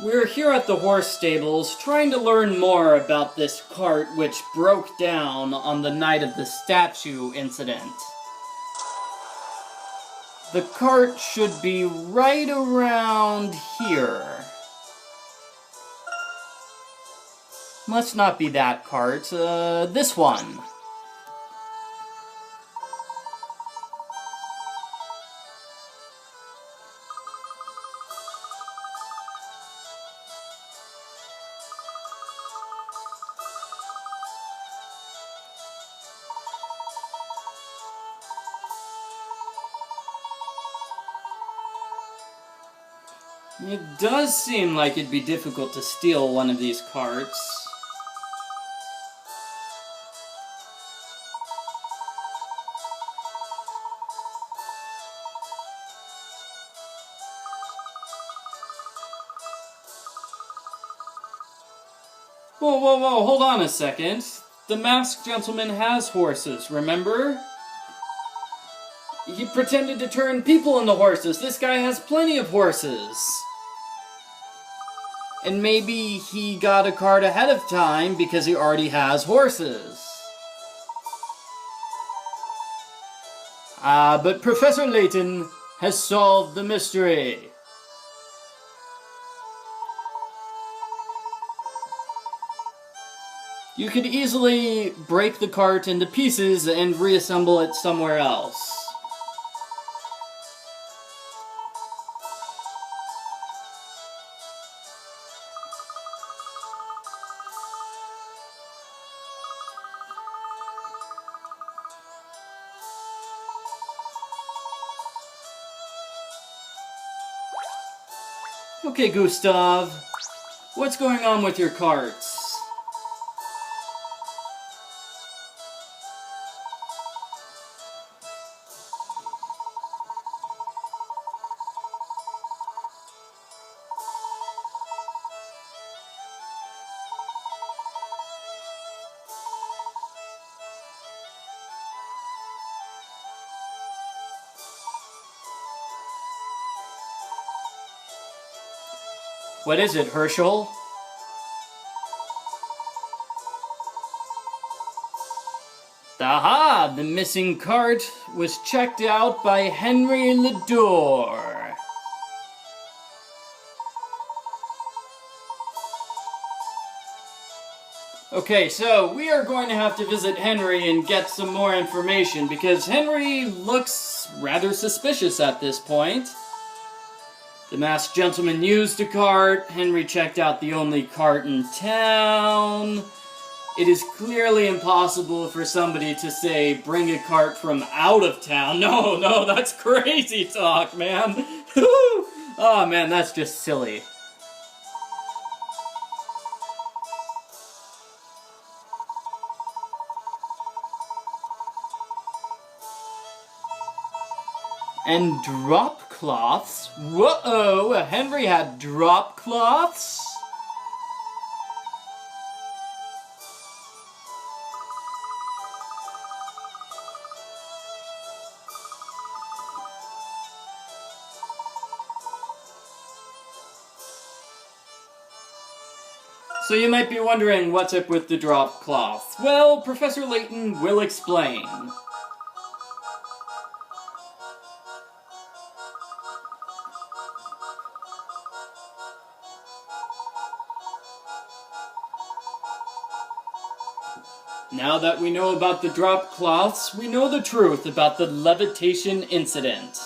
We're here at the horse stables trying to learn more about this cart which broke down on the night of the statue incident. The cart should be right around here. Must not be that cart, this one. It does seem like it'd be difficult to steal one of these carts. Whoa, whoa, whoa, hold on a second. The masked gentleman has horses, remember? He pretended to turn people into horses. This guy has plenty of horses. And maybe he got a cart ahead of time because he already has horses. But Professor Layton has solved the mystery. You could easily break the cart into pieces and reassemble it somewhere else. Okay, Gustav, what's going on with your carts? What is it, Herschel? Aha! The missing cart was checked out by Henry Ledore. Okay, so we are going to have to visit Henry and get some more information because Henry looks rather suspicious at this point. The masked gentleman used a cart. Henry checked out the only cart in town. It is clearly impossible for somebody to say, bring a cart from out of town. No, that's crazy talk, man. Oh, man, that's just silly. And drop cloths? Whoa, Henry had drop cloths? So you might be wondering what's up with the drop cloths. Well, Professor Layton will explain. Now that we know about the drop cloths, we know the truth about the levitation incident.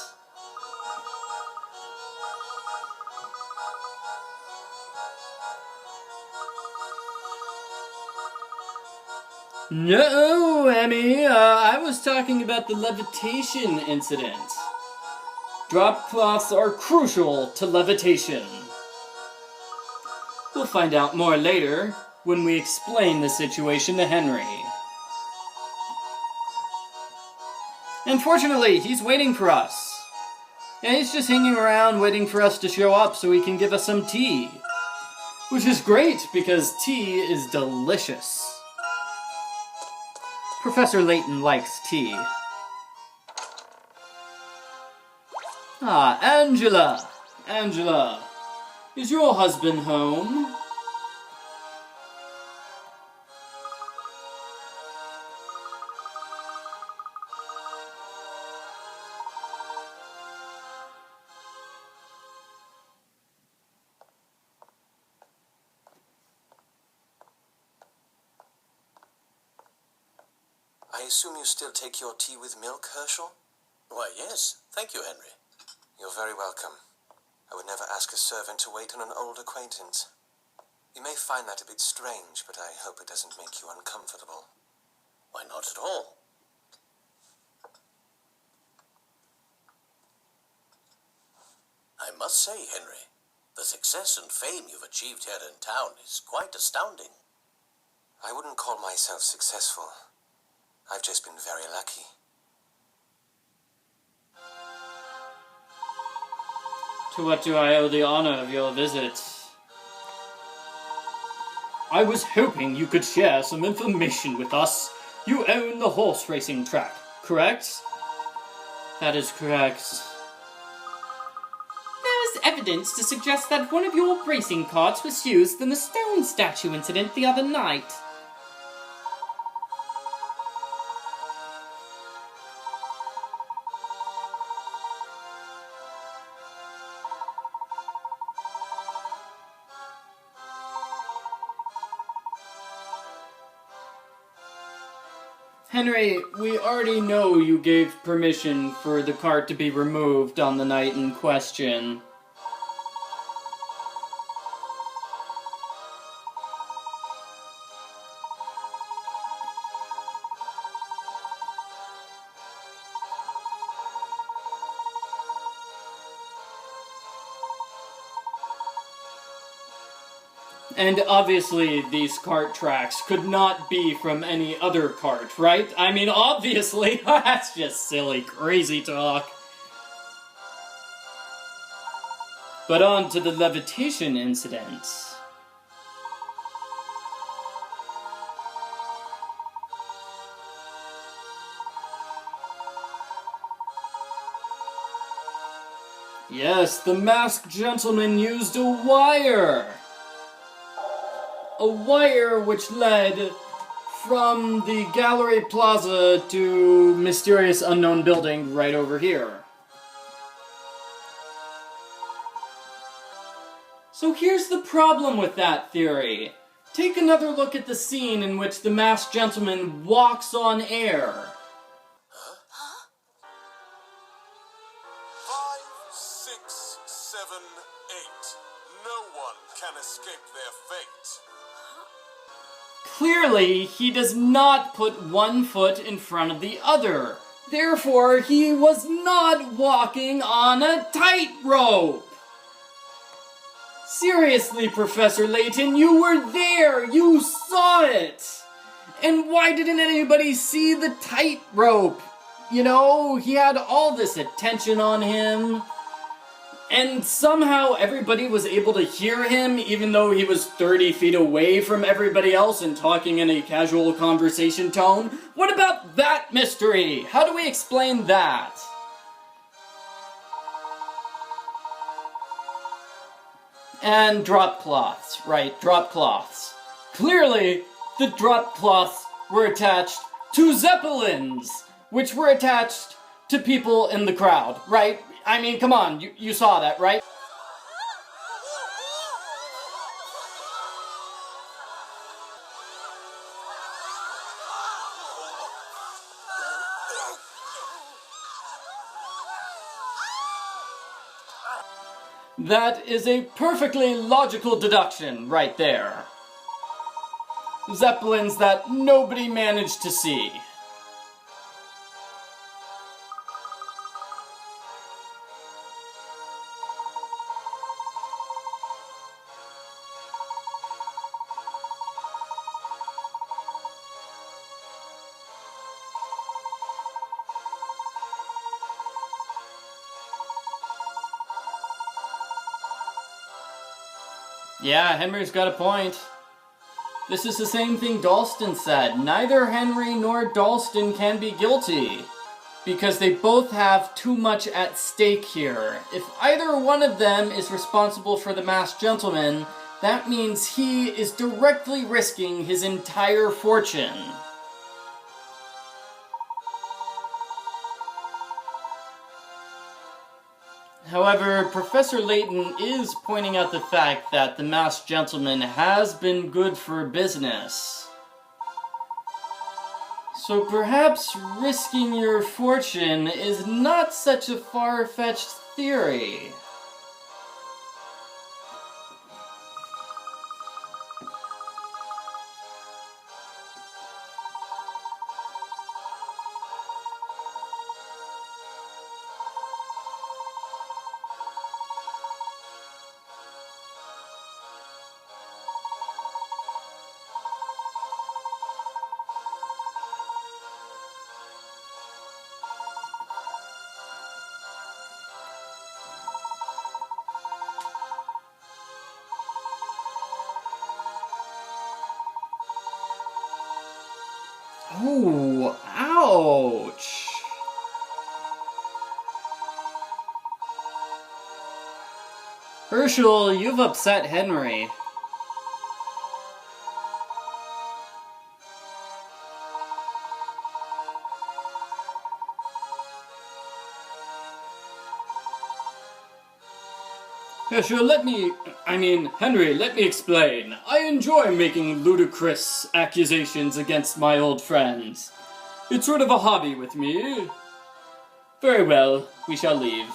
No, Emmy, I was talking about the levitation incident. Drop cloths are crucial to levitation. We'll find out more later when we explain the situation to Henry. Unfortunately, he's waiting for us. Yeah, he's just hanging around waiting for us to show up so he can give us some tea. Which is great, because tea is delicious. Professor Layton likes tea. Ah, Angela! Angela, Is your husband home? I assume you still take your tea with milk, Herschel? Why, yes. Thank you, Henry. You're very welcome. I would never ask a servant to wait on an old acquaintance. You may find that a bit strange, but I hope it doesn't make you uncomfortable. Why, not at all. I must say, Henry, the success and fame you've achieved here in town is quite astounding. I wouldn't call myself successful. I've just been very lucky. To what do I owe the honor of your visit? I was hoping you could share some information with us. You own the horse racing track, correct? That is correct. There is evidence to suggest that one of your racing carts was used in the stone statue incident the other night. Henry, we already know you gave permission for the cart to be removed on the night in question. And obviously these cart tracks could not be from any other cart, right? I mean, obviously, that's just silly, crazy talk. But on to the levitation incident. Yes, the masked gentleman used a wire! A wire which led from the Gallery Plaza to mysterious unknown building right over here. So here's the problem with that theory. Take another look at the scene in which the masked gentleman walks on air. 5, 6, 7, 8. No one can escape their fate. Clearly, he does not put one foot in front of the other. Therefore, he was not walking on a tightrope. Seriously, Professor Layton, you were there! You saw it! And why didn't anybody see the tightrope? You know, he had all this attention on him. And somehow everybody was able to hear him even though he was 30 feet away from everybody else and talking in a casual conversation tone. What about that mystery? How do we explain that? And drop cloths, right, drop cloths. Clearly, the drop cloths were attached to zeppelins, which were attached to people in the crowd, right? I mean, come on, you saw that, right? That is a perfectly logical deduction right there. Zeppelins that nobody managed to see. Yeah, Henry's got a point. This is the same thing Dalston said. Neither Henry nor Dalston can be guilty. because they both have too much at stake here. If either one of them is responsible for the Masked Gentleman, that means he is directly risking his entire fortune. However, Professor Layton is pointing out the fact that the Masked Gentleman has been good for business. So perhaps risking your fortune is not such a far-fetched theory. Oh, ouch! Herschel, you've upset Henry. Herschel, Henry, let me explain. I enjoy making ludicrous accusations against my old friends. It's sort of a hobby with me. Very well, we shall leave.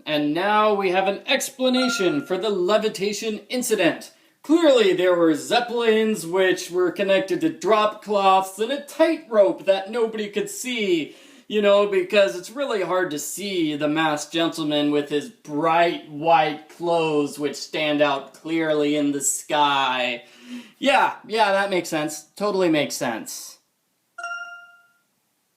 And now we have an explanation for the levitation incident. Clearly there were zeppelins which were connected to drop cloths and a tightrope that nobody could see. You know, because it's really hard to see the Masked Gentleman with his bright white clothes which stand out clearly in the sky. Yeah, that makes sense. Totally makes sense.